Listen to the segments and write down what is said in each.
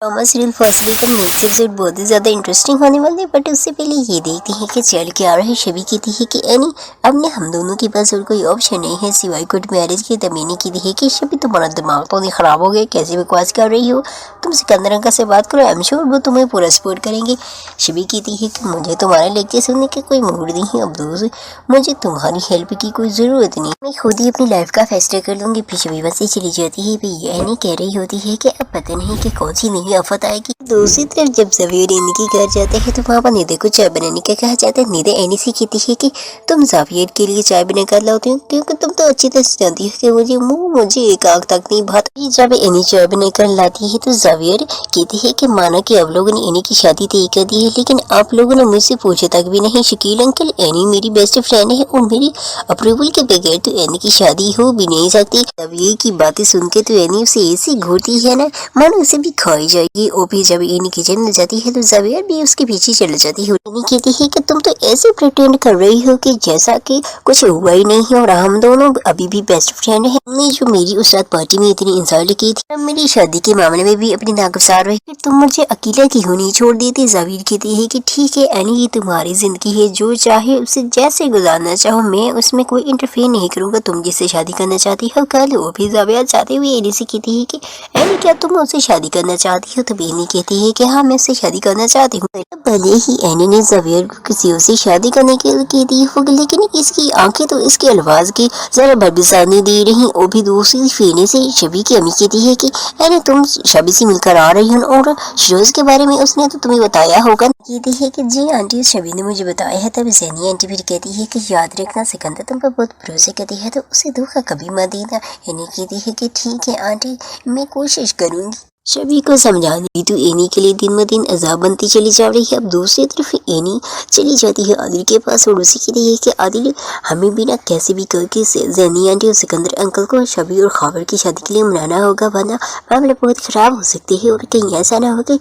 Drama serial फासले का next episode बहुत ही ज़्यादा इंटरेस्टिंग होने वाला है। बट उससे पहले ये देखते हैं कि चल क्या रहा है। शबी कहती है कि एनी अब ने हम दोनों के पास और कोई ऑप्शन नहीं है सिवाय कोर्ट मैरिज के। तब मैंने कहती है कि शबी तुम्हारा दिमाग तो नहीं ख़राब हो गया, कैसे बकवास कर रही हो तुम। सिकंदर अंकल से बात करो, आई एम श्योर वो तुम्हें पूरा सपोर्ट करेंगे। शबी कहती है कि मुझे तुम्हारे लेक्चर सुनने का कोई मूड नहीं है अब्दुल, मुझे तुम्हारी हेल्प की कोई ज़रूरत नहीं, मैं खुद ही अपनी लाइफ का फैसला कर लूँगी। फिर शबी बस से चली जाती है। फिर एनी कह रही होती है कि अब पता नहीं कि कौन सी नई आफत आएगी। दूसरी तरफ जब ज़ावियर एनी के घर जाते हैं तो वहाँ पर निधे को चाय बनाने का कहा जाता है। निधे एनी से कहती है कि तुम ज़ावियर के लिए चाय बना कर लाती हो क्योंकि तुम तो अच्छी तरह से जानती हो कि मुझे एक आग तक नहीं भात। जब एनी चाय बना कर लाती है तो ज़ावियर कहती है कि माना कि आप लोगों ने एनी की शादी तय कर दी है, लेकिन आप लोगों ने मुझसे पूछा तक भी नहीं। शकील अंकल, एनी मेरी बेस्ट फ्रेंड है और मेरी अप्रूवल के बगैर तो एनी की शादी हो भी नहीं सकती। ज़ावियर की बातें सुन के तो एनी उसे ऐसी घूरती है ना मानो उसे भी खाई जाएगी। और फिर जब एनी किचन में जाती है तो ज़ावियर भी उसके पीछे चले जाती है। एनी कहती है कि तुम तो ऐसे प्रिटेंड कर रही हो कि जैसा कि कुछ हुआ ही नहीं है और हम दोनों अभी भी बेस्ट फ्रेंड हैं। तुमने जो मेरी उस रात पार्टी में इतनी इंसल्ट की थी, मेरी शादी के मामले में भी अपनी नाक गुसार रही, फिर तुम मुझे अकेला क्यों नहीं छोड़ देती। ज़ावियर कहती है कि ठीक है एनी, ये तुम्हारी जिंदगी है, जो चाहे उसे जैसे गुजारना चाहो, मैं उसमें कोई इंटरफेयर नहीं करूंगा, तुम जिससे शादी करना चाहती हो कर लो। फिर ज़ावियर चाहते हुए एनी से कहती है कि एनी क्या तुम उससे शादी करना चाहती हो। तो एनी कहती है कि हाँ मैं उससे शादी करना चाहती हूँ। भले ही एनी ने ज़ावियर को किसी और से शादी करने के लिए कह दी होगी, लेकिन इसकी आंखें तो इसके अल्फाज की जरा भर भी साथ नहीं दे रही। और भी दूसरी फेने से शबी की अम्मी कहती है कि एनी तुम शबी से मिलकर आ रही हो और शिरोज के बारे में उसने तो तुम्हें बताया होगा। कहती है कि जी आंटी शबी ने मुझे बताया है। तब ज़ैनी आंटी फिर कहती है कि याद रखना सिकंदर तुम पर बहुत भरोसा करती है तो उसे धोखा कभी मत देना। एनी कहती है कि ठीक है आंटी, मैं कोशिश करूंगी। शबी को समझाने तो एनी के लिए दिन ब दिन अजाब बनती चली जा रही है। अब दूसरी तरफ एनी चली जाती है आदिल के पास और उसे कहती है कि आदिल हमें भी ना कैसे भी करके ज़ैनी आंटी और सिकंदर अंकल को शबी और खावर की शादी के लिए मनाना होगा, वरना मामला बहुत ख़राब हो सकती है और कहीं ऐसा ना हो कि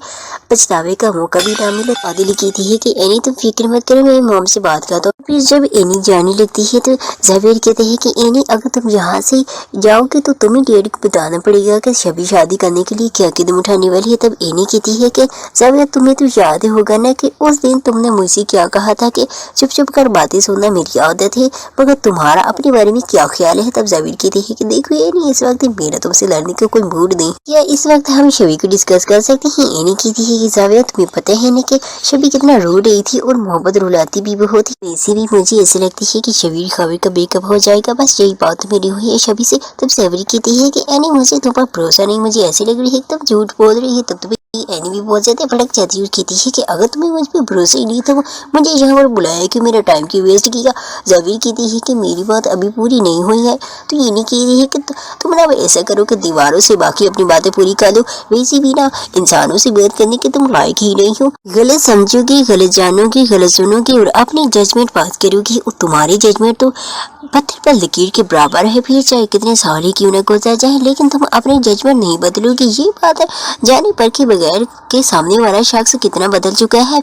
पछतावे का मौका भी ना मिले। आदिल कहती है कि एनी तुम फिक्र मत करो, मैं मॉम से बात करता हूँ। फिर जब एनी जाने लगती है तो ज़ावियर कहते हैं कि एनी अगर तुम यहाँ से जाओगे तो तुम्हें डैडी को बताना पड़ेगा कि शबी शादी करने के लिए क्या कदम उठाने वाली है। तब एनी कहती है कि ज़ावियर तुम्हें तो याद होगा ना कि उस दिन तुमने मुझसे क्या कहा था कि चुप चुप कर बातें सुनना मेरी आदत है, मगर तुम्हारा अपने बारे में क्या ख्याल है। तब ज़ावियर कहती है कि देखो एनी इस वक्त मेरा तुमसे लड़ने का कोई मूड नहीं, क्या इस वक्त हम शबी को डिस्कस कर सकते हैं। एनी कहती है कि ज़ावियर तुम्हें पता है ना कि शबी कितना रो रही थी और मोहब्बत रुलाती भी बहुत थी। वैसे भी मुझे ऐसे लगती है कि शबी खावर का ब्रेकअप हो जाएगा, बस यही बात मेरी हुई है शबी से। तब ज़ावियर कहती है कि एनी मुझे तुम पर भरोसा नहीं, मुझे ऐसी लग रही है तुम झूठ बोल रही है। तब तुम्हें एनी भी बहुत ज्यादा भड़क जाती है और कहती है कि अगर तुम्हें मुझ पर भरोसा ही नहीं तो मुझे यहाँ पर बुलाया कि मेरा टाइम क्यों वेस्ट किया। ज़ावियर कहती है कि मेरी बात अभी पूरी नहीं हुई है। तो ये नहीं कह रही है कि तुम ना ऐसा करो कि दीवारों से बाकी अपनी बातें पूरी कर दो, वैसे भी ना इंसानों से बात करने के तुम लायक ही नहीं हो। गलत समझोगी, गलत जानोगी, गलत सुनोगी और अपनी जजमेंट पास करोगी और तुम्हारी जजमेंट तो पत्थर पर लकीर के बराबर है, फिर चाहे कितने साल ही क्यों न गुजर जाए, लेकिन तुम अपनी जजमेंट नहीं बदलोगी। ये बात है जाने पर के बगैर के सामने वाला शख्स कितना बदल चुका है।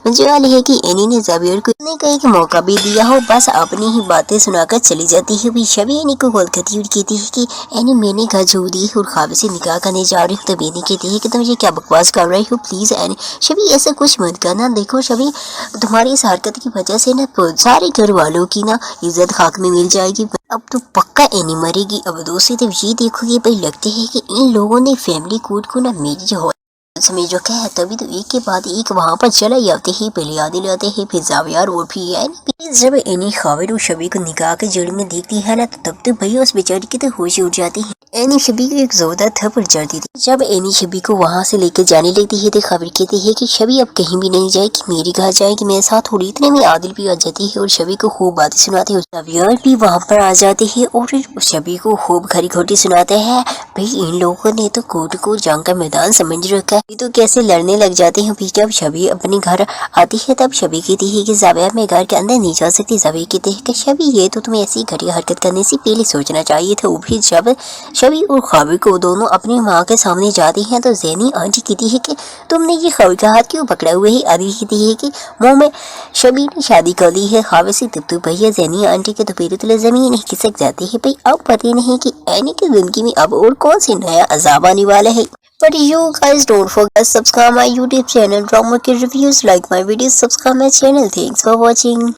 मजाल है कि एनी ने ज़ावियर को कहीं का मौका भी दिया हो, बस अपनी ही बातें सुनाकर चली जाती है। शबी एनी को कॉल करती है और कहती है कि एनी मैंने घर छोड़ दी और खावे से निकाह करने जा रही हूँ। तब एनी कहती है कि तुम ये क्या बकवास कर रही हो, प्लीज़ एनी। शबी ऐसा कुछ मत करना, देखो शबी तुम्हारी इस हरकत की वजह से ना सारे घर वालों की ना इज्जत खाक में मिल जाएगी, अब तो पक्का एनी मरेगी। अब दूसरी तरफ ये देखोगे भाई लगते है कि इन लोगों ने फैमिली कोड को ना मेरी जो समय जो क्या है तभी तो एक के बाद एक वहाँ पर चला जाते ही, पहले आदिल आते हैं फिर ज़ावियर और फिर एनी। जब एनी खावर और शबी को निकाह के जड़ में देखती है ना तब तो भैया उस बेचारी की तो होश उड़ जाती है। एनी शबी को एक जोरदार थप्पड़ जड़ती थी। जब एनी शबी को वहाँ से लेकर जाने लगती है तो खबर कहती है कि शबी अब कहीं भी नहीं जाएगी, मेरे घर जाएगी, मेरे साथ थोड़ी। इतने में आदिल भी आ जाती है और शबी को खूब बातें सुनाते हैं। ज़ावियर भी वहाँ पर आ जाते हैं और शबी को खूब खरी खोटी सुनाते हैं। भाई इन लोगों ने तो कोर्ट को जंग का मैदान समझ रखा है, तो कैसे लड़ने लग जाते हैं। फिर जब शबी अपने घर आती है तब शबी कहती है कि ज़ावियर मैं घर के अंदर नहीं जा सकती। ज़ावियर कहते हैं कि शबी ये तो तुम्हें ऐसी घटिया हरकत करने से पहले सोचना चाहिए था। और फिर जब शबी और खावर को दोनों अपनी माँ के सामने जाती हैं तो ज़ैनी आंटी कहती है कि तुमने ये खावर का हाथ क्यों पकड़ा हुआ है। आदिल कहती है कि मुँह में शबी ने शादी कर ली है खावर से। तब तो भैया ज़ैनी आंटी के तो पैरों तले ज़मीन ही खिसक जाती है। भाई अब पता नहीं कि एनी की जिंदगी में अब और कौन सी नया अजाब आने वाला है। But you guys don't forget subscribe my YouTube channel, Drama Kid Reviews. Like my videos, subscribe my channel. Thanks for watching.